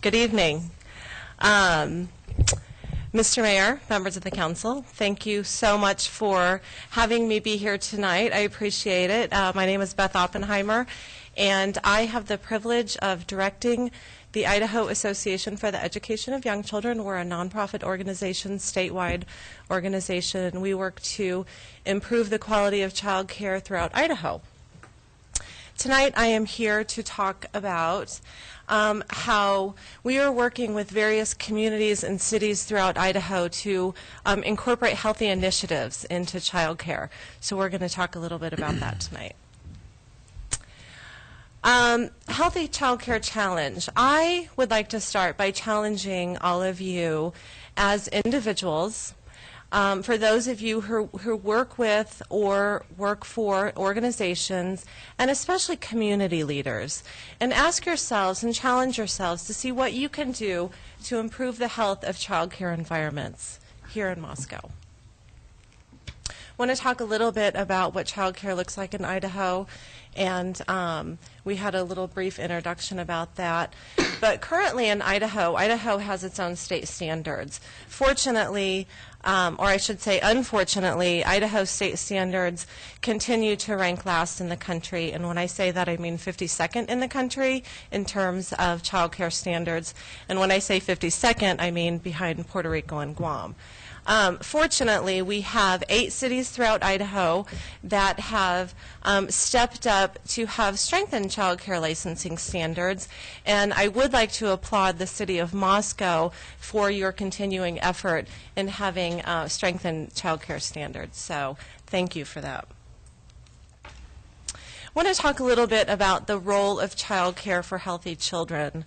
Good evening. Mr. Mayor, members of the council, thank you so much for having me be here tonight. I appreciate it. My name is Beth Oppenheimer, and I have the privilege of directing the Idaho Association for the Education of Young Children. We're a nonprofit organization, statewide organization, and we work to improve the quality of child care throughout Idaho. Tonight I am here to talk about how we are working with various communities and cities throughout Idaho to incorporate healthy initiatives into child care. So we're going to talk a little bit about that tonight. Healthy Child Care Challenge. I would like to start by challenging all of you as individuals. For those of you who work with or work for organizations, and especially community leaders, and ask yourselves and challenge yourselves to see what you can do to improve the health of child care environments here in Moscow. I want to talk a little bit about what child care looks like in Idaho, and we had a little brief introduction about that. But currently in Idaho, Idaho has its own state standards. Fortunately, or I should say unfortunately, Idaho state standards continue to rank last in the country. And when I say that, I mean 52nd in the country in terms of child care standards. And when I say 52nd, I mean behind Puerto Rico and Guam. Fortunately, we have 8 cities throughout Idaho that have stepped up to have strengthened child care licensing standards, and I would like to applaud the city of Moscow for your continuing effort in having strengthened child care standards. So thank you for that. I want to talk a little bit about the role of child care for healthy children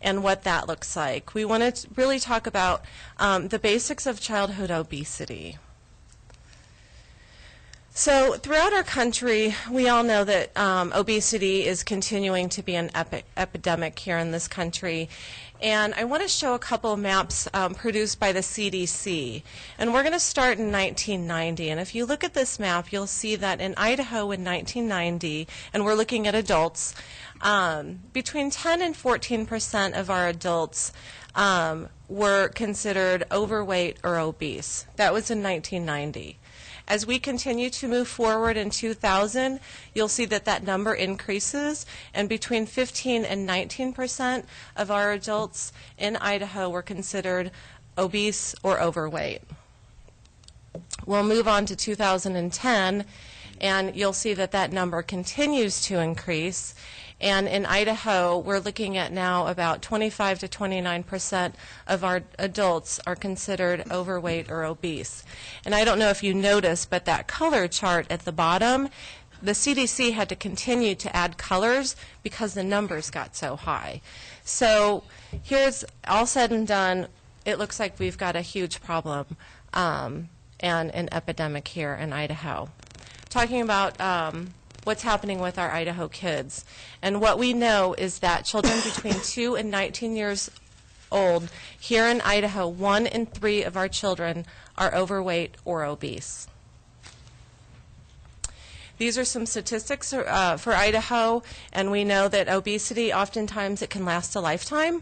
and what that looks like. We want to really talk about the basics of childhood obesity. So throughout our country, we all know that obesity is continuing to be an epidemic here in this country. And I want to show a couple of maps produced by the CDC. And we're going to start in 1990. And if you look at this map, you'll see that in Idaho in 1990, and we're looking at adults, between 10 and 14% of our adults were considered overweight or obese. That was in 1990. As we continue to move forward in 2000, you'll see that that number increases, and between 15 and 19% of our adults in Idaho were considered obese or overweight. We'll move on to 2010, and you'll see that that number continues to increase. And in Idaho, we're looking at now about 25 to 29% of our adults are considered overweight or obese. And I don't know if you noticed, but that color chart at the bottom, the CDC had to continue to add colors because the numbers got so high. So here's all said and done, it looks like we've got a huge problem and an epidemic here in Idaho. Talking about what's happening with our Idaho kids. And what we know is that children between 2 and 19 years old here in Idaho, 1 in 3 of our children are overweight or obese. These are some statistics for Idaho, and we know that obesity, oftentimes it can last a lifetime.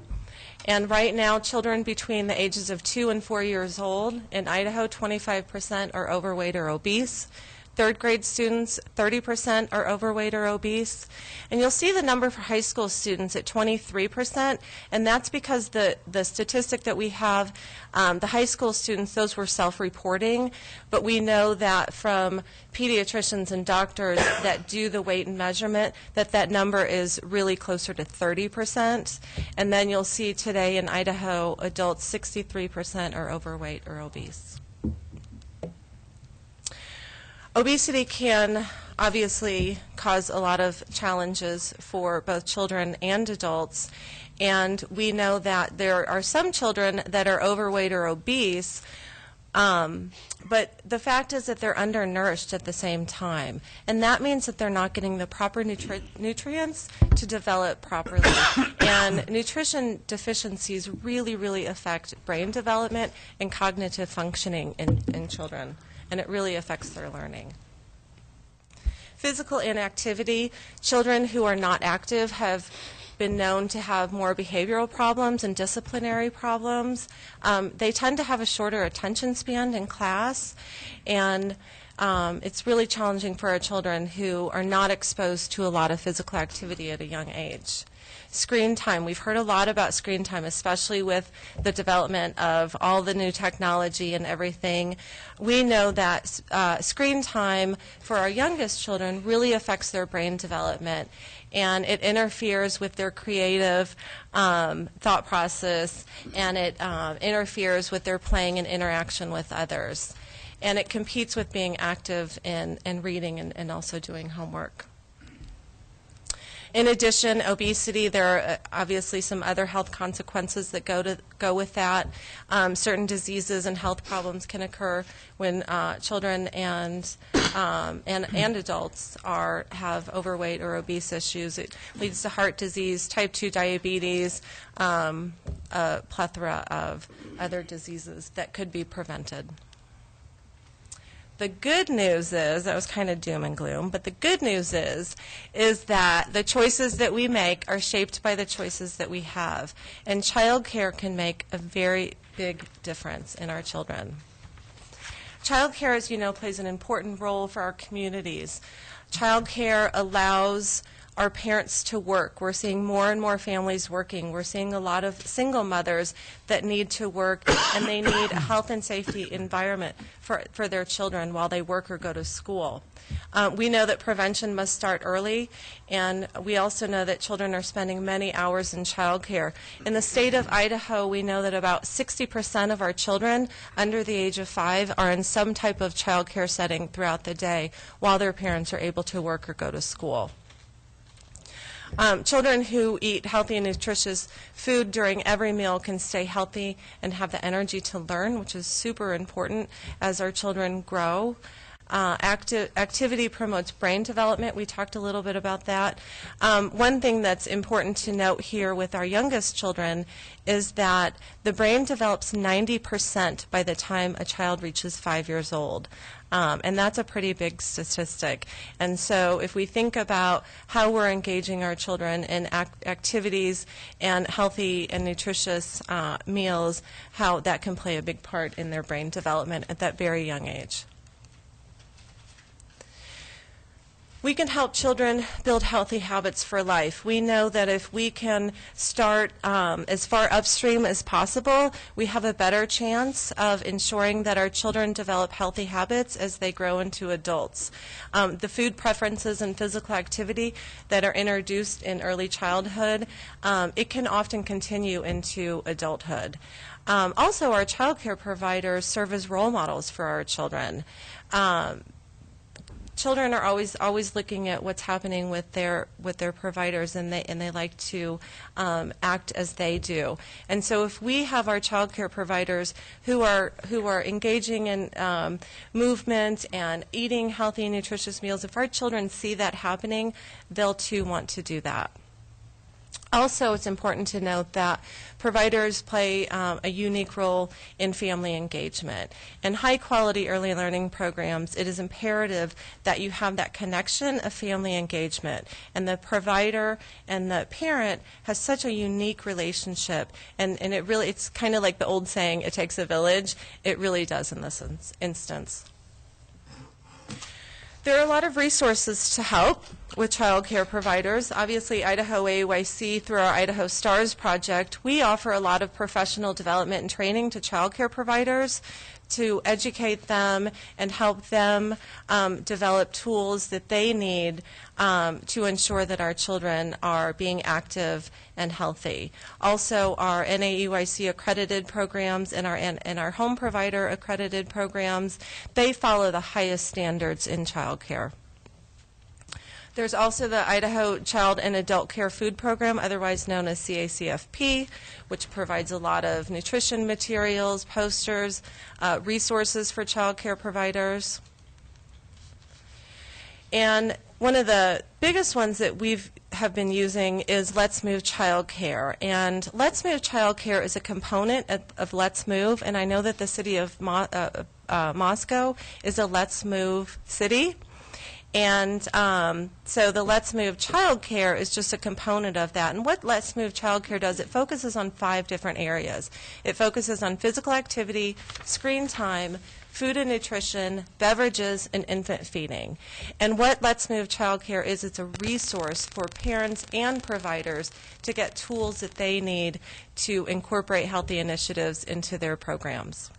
And right now, children between the ages of 2 and 4 years old in Idaho, 25% are overweight or obese. 3rd grade students, 30% are overweight or obese. And you'll see the number for high school students at 23%, and that's because the statistic that we have, the high school students, those were self-reporting, but we know that from pediatricians and doctors that do the weight and measurement, that that number is really closer to 30%. And then you'll see today in Idaho, adults, 63% are overweight or obese. Obesity can obviously cause a lot of challenges for both children and adults, and we know that there are some children that are overweight or obese, but the fact is that they're undernourished at the same time, and that means that they're not getting the proper nutrients to develop properly. And nutrition deficiencies really, really affect brain development and cognitive functioning in children, and it really affects their learning. Physical inactivity, children who are not active have been known to have more behavioral problems and disciplinary problems. They tend to have a shorter attention span in class, and it's really challenging for our children who are not exposed to a lot of physical activity at a young age. Screen time. We've heard a lot about screen time, especially with the development of all the new technology and everything. We know that screen time for our youngest children really affects their brain development, and it interferes with their creative thought process, and it interferes with their playing and interaction with others. And it competes with being active in reading and also doing homework. In addition, obesity, there are obviously some other health consequences that go with that. Certain diseases and health problems can occur when children and adults have overweight or obese issues. It leads to heart disease, type 2 diabetes, a plethora of other diseases that could be prevented. The good news is, that was kind of doom and gloom, but the good news is that the choices that we make are shaped by the choices that we have. And childcare can make a very big difference in our children. Childcare, as you know, plays an important role for our communities. Childcare allows our parents to work. We're seeing more and more families working. We're seeing a lot of single mothers that need to work, and they need a health and safety environment for their children while they work or go to school. We know that prevention must start early, and we also know that children are spending many hours in childcare. In the state of Idaho, we know that about 60% of our children under the age of 5 are in some type of childcare setting throughout the day while their parents are able to work or go to school. Children who eat healthy and nutritious food during every meal can stay healthy and have the energy to learn, which is super important as our children grow. Activity promotes brain development. We talked a little bit about that. One thing that's important to note here with our youngest children is that the brain develops 90% by the time a child reaches 5 years old. And that's a pretty big statistic. And so if we think about how we're engaging our children in activities and healthy and nutritious meals, how that can play a big part in their brain development at that very young age. We can help children build healthy habits for life. We know that if we can start as far upstream as possible, we have a better chance of ensuring that our children develop healthy habits as they grow into adults. The food preferences and physical activity that are introduced in early childhood, it can often continue into adulthood. Also, our child care providers serve as role models for our children. Children are always looking at what's happening with their providers, and they like to act as they do. And so, if we have our child care providers who are engaging in movement and eating healthy and nutritious meals, if our children see that happening, they'll too want to do that. Also, it's important to note that providers play a unique role in family engagement. In high-quality early learning programs, it is imperative that you have that connection of family engagement. And the provider and the parent has such a unique relationship. And it's kind of like the old saying, it takes a village. It really does in this instance. There are a lot of resources to help with child care providers. Obviously, Idaho AYC, through our Idaho STARS project, we offer a lot of professional development and training to child care providers to educate them and help them develop tools that they need to ensure that our children are being active and healthy. Also, our NAEYC accredited programs and our home provider accredited programs, they follow the highest standards in child care. There's also the Idaho Child and Adult Care Food Program, otherwise known as CACFP, which provides a lot of nutrition materials, posters, resources for child care providers. And one of the biggest ones that have been using is Let's Move Child Care. And Let's Move Child Care is a component of Let's Move, and I know that the city of Moscow is a Let's Move city. And so the Let's Move Childcare is just a component of that. And what Let's Move Childcare does, it focuses on 5 different areas. It focuses on physical activity, screen time, food and nutrition, beverages, and infant feeding. And what Let's Move Childcare is, it's a resource for parents and providers to get tools that they need to incorporate healthy initiatives into their programs.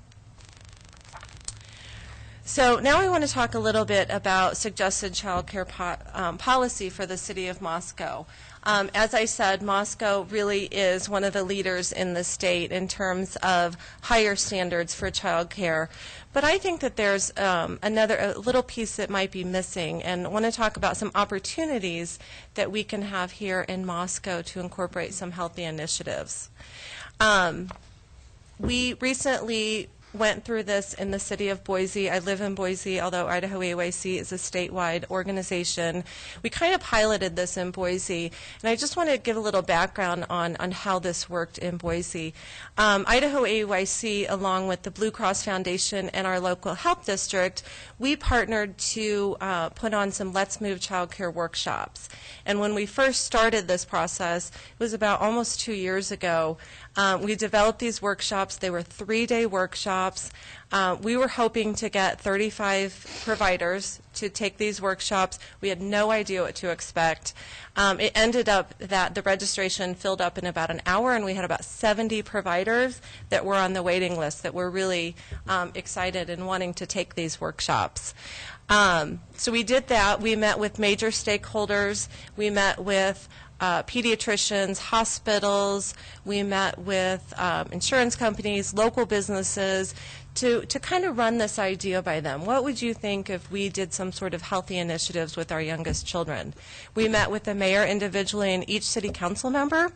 So now I want to talk a little bit about suggested child care policy for the city of Moscow. As I said, Moscow really is one of the leaders in the state in terms of higher standards for child care. But I think that there's a little piece that might be missing, and I want to talk about some opportunities that we can have here in Moscow to incorporate some healthy initiatives. We recently went through this in the city of Boise. I live in Boise, although Idaho AYC is a statewide organization. We kind of piloted this in Boise, and I just want to give a little background on how this worked in Boise. Idaho AYC, along with the Blue Cross Foundation and our local health district, we partnered to put on some Let's Move Childcare workshops. And when we first started this process, it was about almost 2 years ago, we developed these workshops. They were 3-day workshops. We were hoping to get 35 providers to take these workshops. We had no idea what to expect. It ended up that the registration filled up in about an hour, and we had about 70 providers that were on the waiting list that were really excited and wanting to take these workshops. So we did that. We met with major stakeholders. We met with pediatricians, hospitals. We met with insurance companies, local businesses, to kind of run this idea by them. What would you think if we did some sort of healthy initiatives with our youngest children? We met with the mayor individually and each city council member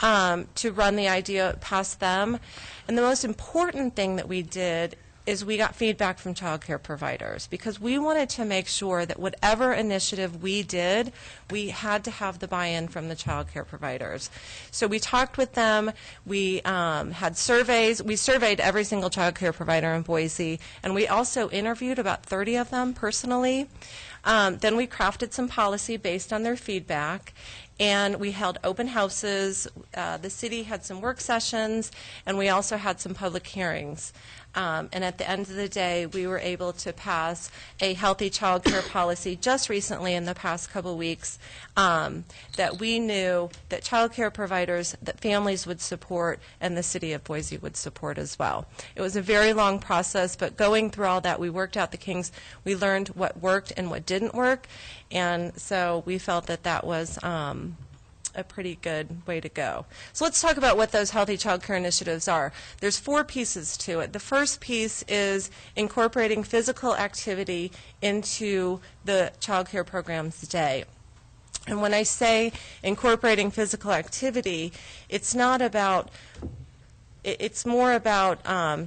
to run the idea past them. And the most important thing that we did is we got feedback from child care providers, because we wanted to make sure that whatever initiative we did, we had to have the buy-in from the child care providers. So we talked with them. We had surveys. We surveyed every single child care provider in Boise, and we also interviewed about 30 of them personally. Then we crafted some policy based on their feedback, and we held open houses. The city had some work sessions, and we also had some public hearings. And at the end of the day, we were able to pass a healthy child care policy just recently in the past couple weeks that we knew that child care providers, that families would support, and the city of Boise would support as well. It was a very long process, but going through all that, we worked out the kinks. We learned what worked and what didn't work, and so we felt that that was a pretty good way to go. So let's talk about what those healthy child care initiatives are. There's 4 pieces to it. The first piece is incorporating physical activity into the child care program's day. And when I say incorporating physical activity, it's not about, it's more about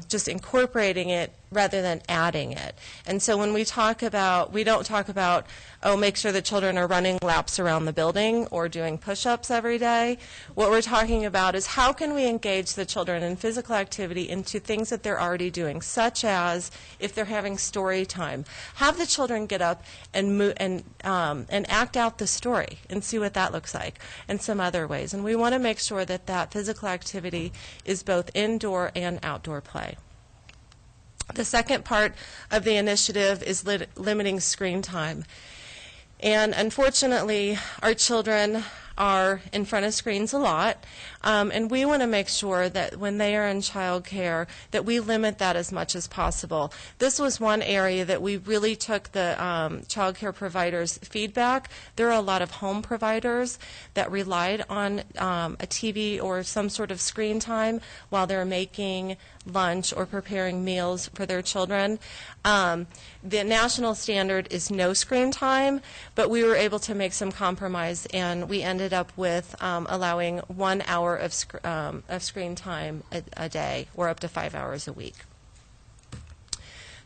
just incorporating it rather than adding it. And so when we talk about, we don't talk about, oh, make sure the children are running laps around the building or doing push-ups every day. What we're talking about is how can we engage the children in physical activity into things that they're already doing, such as if they're having story time. Have the children get up and move and act out the story and see what that looks like, and some other ways. And we want to make sure that that physical activity is both indoor and outdoor play. The second part of the initiative is limiting screen time. And unfortunately, our children are in front of screens a lot, and we want to make sure that when they are in child care that we limit that as much as possible. This was one area that we really took the child care providers' feedback. There are a lot of home providers that relied on a TV or some sort of screen time while they're making lunch or preparing meals for their children. The national standard is no screen time, but we were able to make some compromise, and we ended up with allowing 1 hour of screen time a day, or up to 5 hours a week.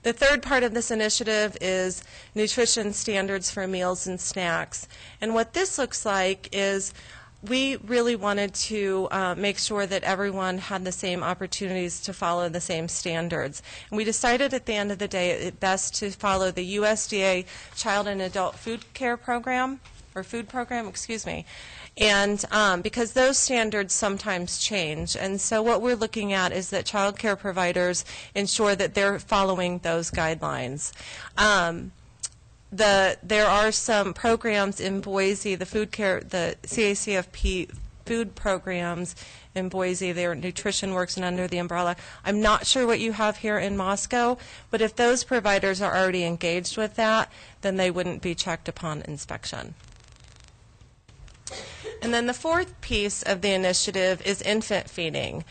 The third part of this initiative is nutrition standards for meals and snacks. And what this looks like is we really wanted to make sure that everyone had the same opportunities to follow the same standards. And we decided at the end of the day it best to follow the USDA Child and Adult Food Care Program, or Food Program, excuse me. And because those standards sometimes change. And so what we're looking at is that child care providers ensure that they're following those guidelines. There are some programs in Boise, the CACFP food programs in Boise. They're Nutrition Works and under the umbrella. I'm not sure what you have here in Moscow, but if those providers are already engaged with that, then they wouldn't be checked upon inspection. And then the fourth piece of the initiative is infant feeding.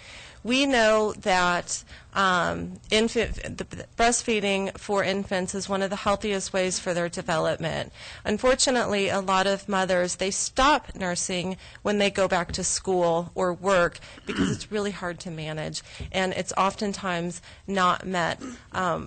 We know that breastfeeding for infants is one of the healthiest ways for their development. Unfortunately, a lot of mothers, they stop nursing when they go back to school or work because it's really hard to manage, and it's oftentimes not met.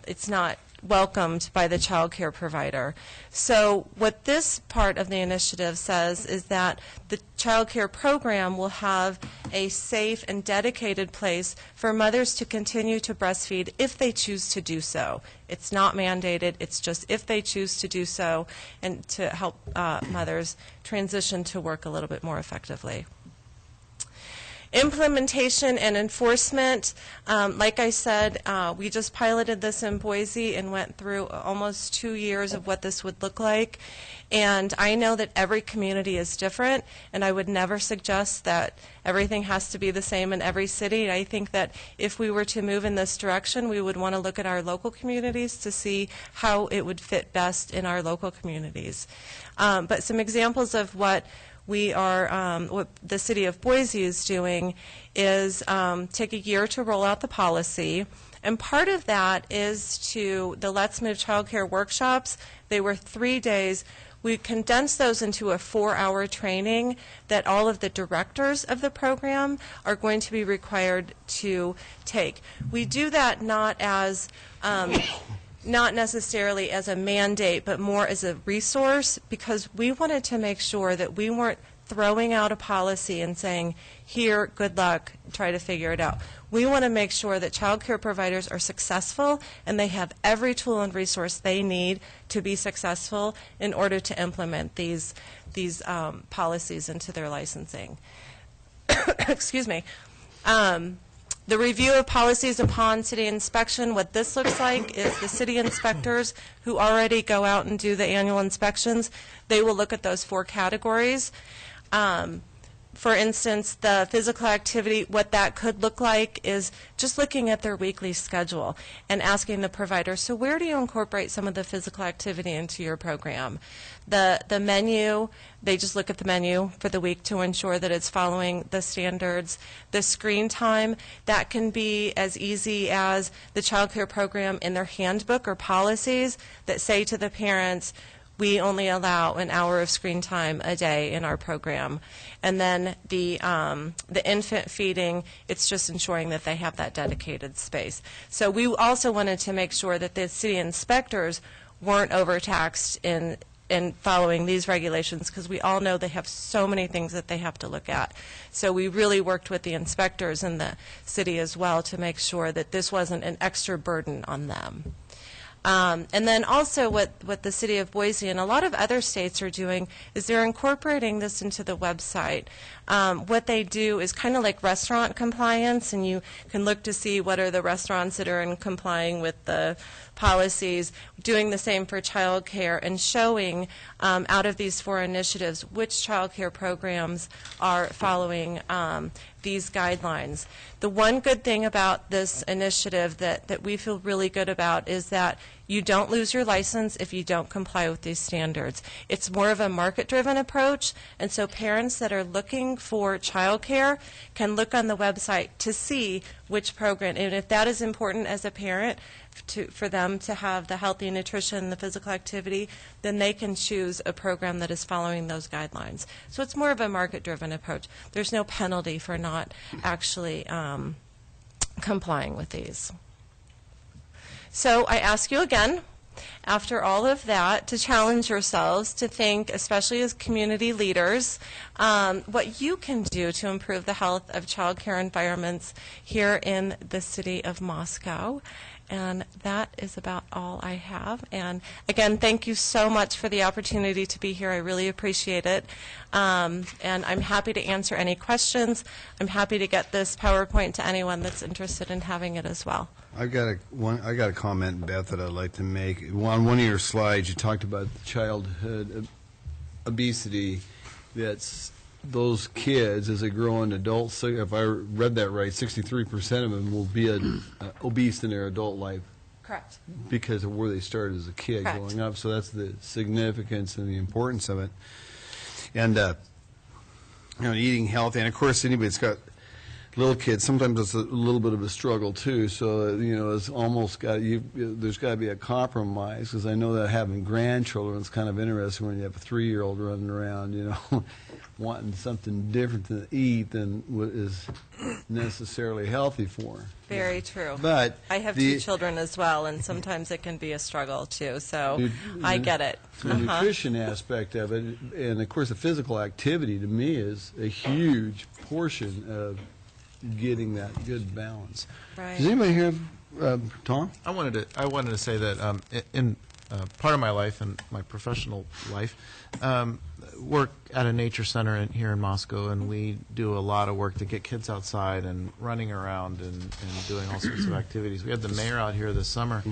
It's not welcomed by the child care provider. So what this part of the initiative says is that the child care program will have a safe and dedicated place for mothers to continue to breastfeed if they choose to do so. It's not mandated, it's just if they choose to do so, and to help mothers transition to work a little bit more effectively. Implementation and enforcement, like I said, we just piloted this in Boise and went through almost 2 years of what this would look like. And I know that every community is different, and I would never suggest that everything has to be the same in every city. I think that if we were to move in this direction, we would want to look at our local communities to see how it would fit best in our local communities. But some examples of what what the city of Boise is doing is take a year to roll out the policy. And part of that is the Let's Move Child Care workshops. They were 3 days. We condensed those into a 4-hour training that all of the directors of the program are going to be required to take. We do that not necessarily as a mandate, but more as a resource, because we wanted to make sure that we weren't throwing out a policy and saying, here, good luck, try to figure it out. We want to make sure that child care providers are successful and they have every tool and resource they need to be successful in order to implement these policies into their licensing. Excuse me. The review of policies upon city inspection, what this looks like is the city inspectors who already go out and do the annual inspections, they will look at those 4 categories. For instance, the physical activity, what that could look like is just looking at their weekly schedule and asking the provider, so where do you incorporate some of the physical activity into your program? The menu, they just look at the menu for the week to ensure that it's following the standards. The screen time, that can be as easy as the child care program in their handbook or policies that say to the parents, we only allow an hour of screen time a day in our program. And then the infant feeding, it's just ensuring that they have that dedicated space. So we also wanted to make sure that the city inspectors weren't overtaxed in following these regulations, because we all know they have so many things that they have to look at. So we really worked with the inspectors in the city as well to make sure that this wasn't an extra burden on them. And then also what the city of Boise and a lot of other states are doing is they're incorporating this into the website. What they do is kind of like restaurant compliance, and you can look to see what are the restaurants that are in complying with the policies, doing the same for child care, and showing out of these 4 initiatives which child care programs are following these guidelines. The one good thing about this initiative that we feel really good about is that you don't lose your license if you don't comply with these standards. It's more of a market-driven approach, and so parents that are looking for child care can look on the website to see which program, and if that is important as a parent for them to have the healthy nutrition, the physical activity, then they can choose a program that is following those guidelines. So it's more of a market-driven approach. There's no penalty for not actually complying with these. So I ask you again, after all of that, to challenge yourselves to think, especially as community leaders, what you can do to improve the health of child care environments here in the city of Moscow. And that is about all I have. And again, thank you so much for the opportunity to be here. I really appreciate it. And I'm happy to answer any questions. I'm happy to get this PowerPoint to anyone that's interested in having it as well. I got a comment, Beth, that I'd like to make. On one of your slides, you talked about childhood obesity. That's those kids as they grow into adults. So if I read that right, 63% of them will be obese in their adult life. Correct. Because of where they started as a kid. Correct. Growing up. So that's the significance and the importance of it. And eating healthy, and of course anybody that's got little kids, sometimes it's a little bit of a struggle too. So it's almost there's got to be a compromise, because I know that having grandchildren, it's kind of interesting when you have a 3-year-old running around, wanting something different to eat than what is necessarily healthy for. Very true. But I have 2 children as well, and sometimes it can be a struggle too. So I get it. The nutrition aspect of it, and of course the physical activity, to me, is a huge portion of getting that good balance. Right. Does anybody here have, Tom? I wanted to say that in part of my life and my professional life, work at a nature center here in Moscow, and we do a lot of work to get kids outside and running around and doing all sorts of activities. We had the mayor out here this summer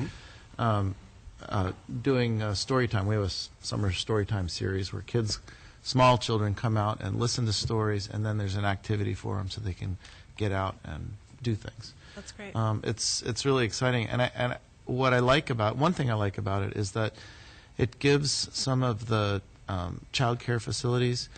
doing story time. We have a summer story time series where small children come out and listen to stories, and then there's an activity for them so they can get out and do things. That's great. It's really exciting, and one thing I like about it is that it gives some of the child care facilities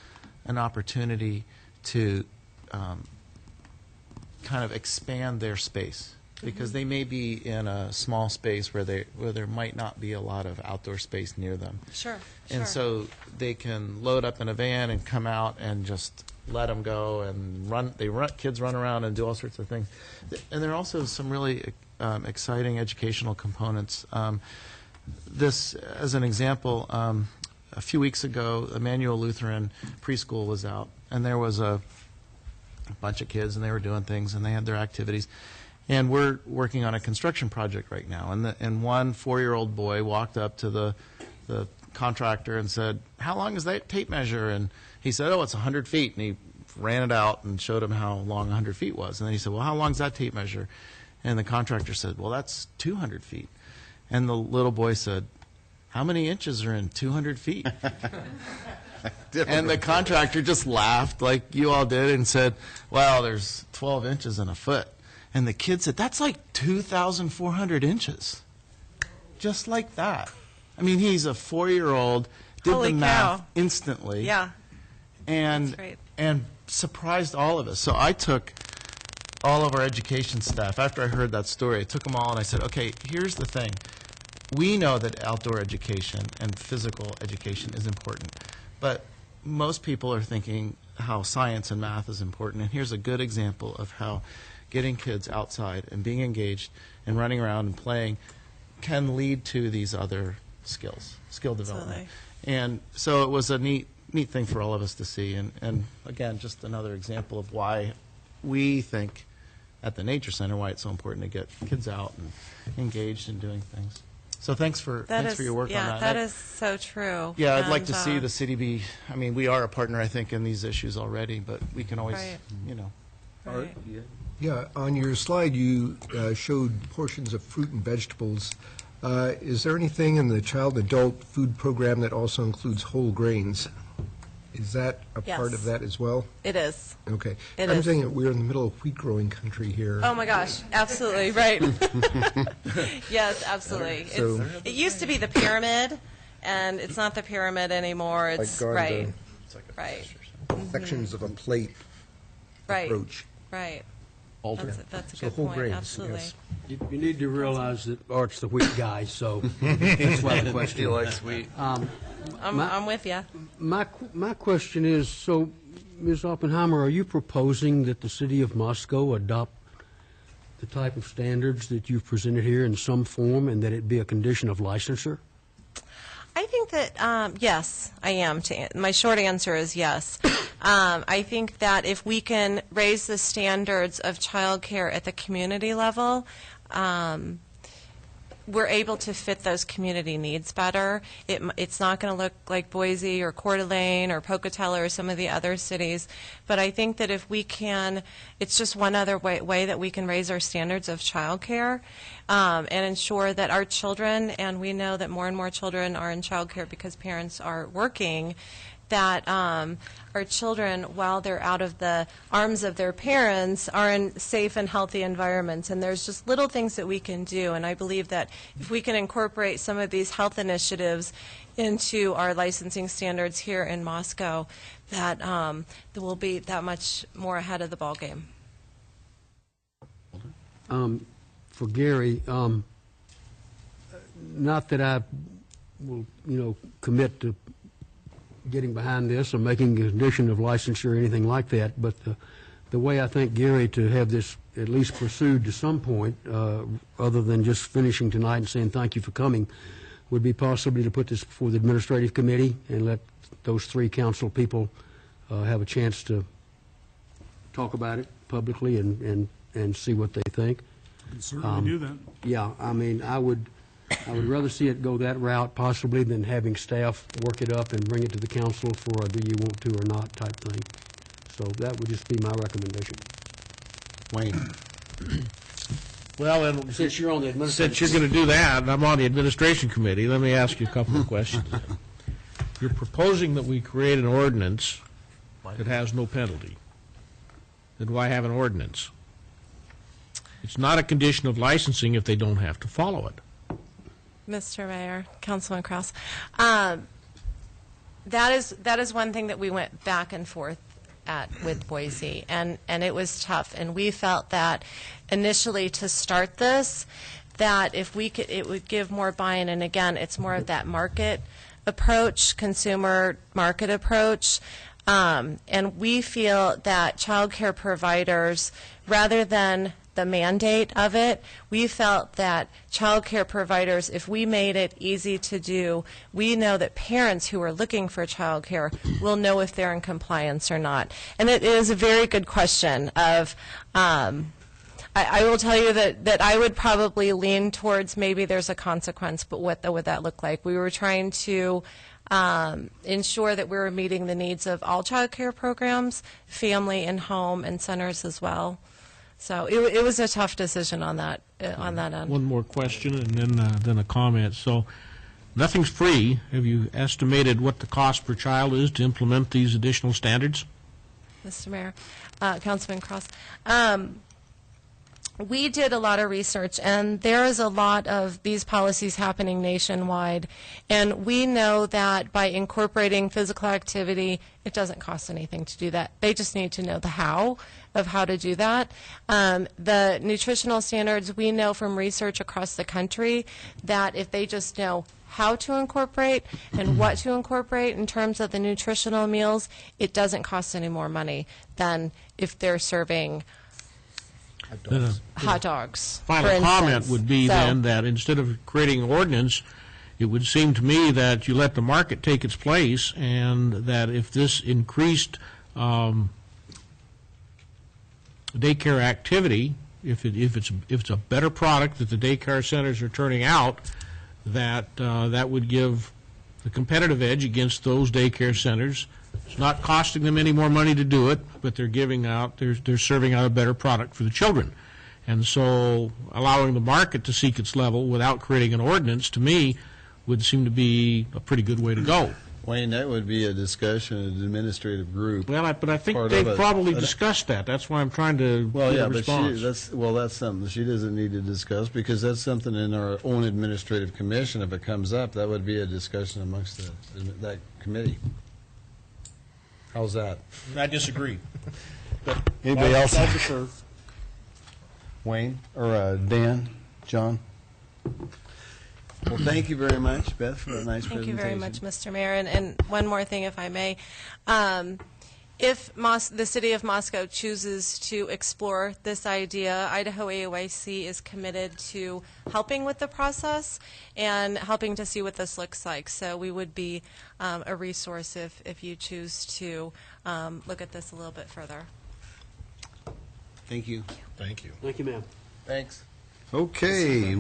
an opportunity to kind of expand their space, because they may be in a small space where there might not be a lot of outdoor space near them. Sure. And so they can load up in a van and come out and just let them go and run. Kids run around and do all sorts of things. And there are also some really exciting educational components. This, as an example, a few weeks ago, Emmanuel Lutheran Preschool was out, and there was a bunch of kids, and they were doing things, and they had their activities. And we're working on a construction project right now. And one 4-year-old boy walked up to the contractor and said, "How long is that tape measure?" And he said, "Oh, it's 100 feet." And he ran it out and showed him how long 100 feet was. And then he said, "Well, how long is that tape measure?" And the contractor said, "Well, that's 200 feet. And the little boy said, "How many inches are in 200 feet? And the contractor just laughed like you all did and said, "Well, there's 12 inches in a foot." And the kid said, "That's like 2,400 inches. Just like that. I mean, he's a 4-year-old, did Holy the math cow. instantly. Yeah. And, That's great. and surprised all of us. So I took all of our education staff, after I heard that story, I took them all and I said, "Okay, here's the thing. We know that outdoor education and physical education is important, but most people are thinking how science and math is important, and here's a good example of how getting kids outside and being engaged and running around and playing can lead to these other skill development." Absolutely. And so it was a neat thing for all of us to see, and again, just another example of why we think at the Nature Center why it's so important to get kids out and engaged in doing things. So thanks for your work on that. Yeah, that is so true. Yeah, I'd like to And, see the city be, I mean, we are a partner, I think, in these issues already, but we can always, Right. Art? Right. Yeah, on your slide, you showed portions of fruit and vegetables. Is there anything in the child adult food program that also includes whole grains? Is that a part of Yes. that as well? It is. Okay. It I'm is. saying that we're in the middle of wheat growing country here. Oh my gosh, absolutely, right. Yes, absolutely. So- It used to be the pyramid, and it's not the pyramid anymore. It's going right, to right, sections of a plate right, approach. right. Alter. That's a So good whole point, grains, absolutely. yes. You need to realize that Art's the wheat guy, so that's why the question. He likes sweet. I'm with you. My question is, so, Ms. Oppenheimer, are you proposing that the city of Moscow adopt the type of standards that you've presented here in some form, and that it be a condition of licensure? I think that, yes, I am. My short answer is yes. I think that if we can raise the standards of childcare at the community level, we're able to fit those community needs better. It's not going to look like Boise or Coeur d'Alene or Pocatello or some of the other cities, but I think that if we can, it's just one other way that we can raise our standards of childcare and ensure that our children, and we know that more and more children are in childcare because parents are working, that our children, while they're out of the arms of their parents, are in safe and healthy environments. And there's just little things that we can do. And I believe that if we can incorporate some of these health initiatives into our licensing standards here in Moscow, that we'll be that much more ahead of the ballgame. For Gary, not that I will, commit to getting behind this or making a condition of licensure or anything like that, but the way I think, Gary, to have this at least pursued to some point, other than just finishing tonight and saying thank you for coming, would be possibly to put this before the administrative committee and let those 3 council people have a chance to talk about it publicly and see what they think. We can certainly do that. Yeah, I mean, I would rather see it go that route possibly than having staff work it up and bring it to the council for a do you want to or not type thing. So that would just be my recommendation. Wayne. Well, and Since you're on the administrative since you're going to do that, and I'm on the administration committee, let me ask you a couple of questions. You're proposing that we create an ordinance that has no penalty. Then why have an ordinance? It's not a condition of licensing if they don't have to follow it. Mr. Mayor, Councilman Kraus, that is one thing that we went back and forth at with Boise, and it was tough. And we felt that initially to start this, that if we could, it would give more buy-in. And again, it's more of that market approach, consumer market approach. And we feel that child care providers, rather than the mandate of it, we felt that child care providers, if we made it easy to do, we know that parents who are looking for child care will know if they're in compliance or not. And it is a very good question of, I will tell you that I would probably lean towards maybe there's a consequence, but what would that look like? We were trying to ensure that we were meeting the needs of all child care programs, family and home, and centers as well. So it was a tough decision on that end. One more question and then a comment. So nothing's free. Have you estimated what the cost per child is to implement these additional standards? Mr. Mayor, Councilman Cross. We did a lot of research, and there is a lot of these policies happening nationwide, and we know that by incorporating physical activity, it doesn't cost anything to do that. They just need to know the how of how to do that. The nutritional standards, we know from research across the country that if they just know how to incorporate and what to incorporate in terms of the nutritional meals, it doesn't cost any more money than if they're serving hot dogs. Final comment would be then that instead of creating an ordinance, it would seem to me that you let the market take its place, and that if this increased daycare activity, if it's a better product that the daycare centers are turning out, that would give the competitive edge against those daycare centers. It's not costing them any more money to do it, but they're serving out a better product for the children. And so allowing the market to seek its level without creating an ordinance, to me, would seem to be a pretty good way to go. Wayne, that would be a discussion, an administrative group. Well, but I think they've probably discussed that. That's why I'm trying to get a response. That's something she doesn't need to discuss, because that's something in our own administrative commission. If it comes up, that would be a discussion amongst that committee. How's that? I disagree. Anybody else? Wayne or Dan, John? Well, thank you very much, Beth, for a nice presentation. Thank you very much, Mr. Mayor. And one more thing, if I may. If the city of Moscow chooses to explore this idea, Idaho AOIC is committed to helping with the process and helping to see what this looks like. So we would be a resource if you choose to look at this a little bit further. Thank you. Thank you. Thank you, ma'am. Thanks. Okay.